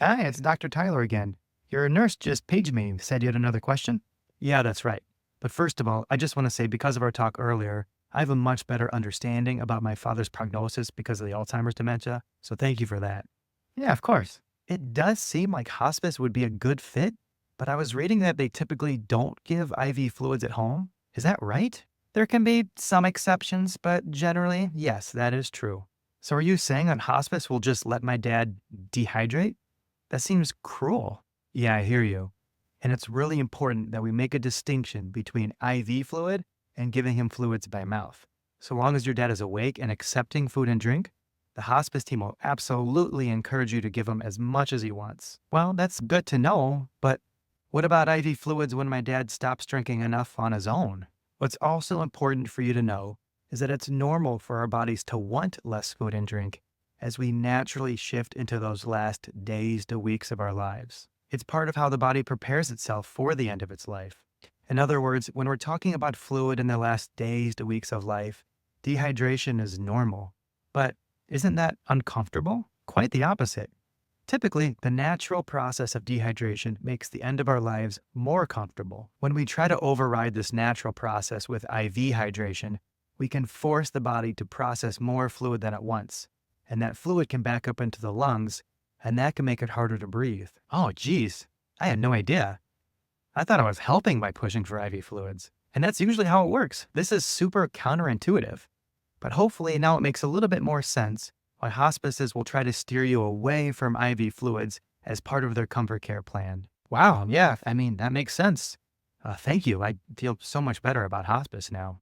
Hi, it's Dr. Tyler again. Your nurse just paged me, said you had another question. Yeah, that's right. But first of all, I just want to say because of our talk earlier, I have a much better understanding about my father's prognosis because of the Alzheimer's dementia. So thank you for that. Yeah, of course. It does seem like hospice would be a good fit, but I was reading that they typically don't give IV fluids at home. Is that right? There can be some exceptions, but generally, Yes, that is true. So are you saying that hospice will just let my dad dehydrate? That seems cruel. Yeah, I hear you. And it's really important that we make a distinction between IV fluid and giving him fluids by mouth. So long as your dad is awake and accepting food and drink, the hospice team will absolutely encourage you to give him as much as he wants. well, that's good to know. But what about IV fluids when my dad stops drinking enough on his own? What's also important for you to know is that it's normal for our bodies to want less food and drink as we naturally shift into those last days to weeks of our lives. It's part of how the body prepares itself for the end of its life. In other words, when we're talking about fluid in the last days to weeks of life, dehydration is normal. But isn't that uncomfortable? Quite the opposite. Typically, the natural process of dehydration makes the end of our lives more comfortable. When we try to override this natural process with IV hydration, we can force the body to process more fluid than at once. And that fluid can back up into the lungs, and that can make it harder to breathe. Oh, geez. I had no idea. I thought I was helping by pushing for IV fluids. And that's usually how it works. This is super counterintuitive. But hopefully now it makes a little bit more sense why hospices will try to steer you away from IV fluids as part of their comfort care plan. Wow, yeah, I mean, that makes sense. Thank you. I feel so much better about hospice now.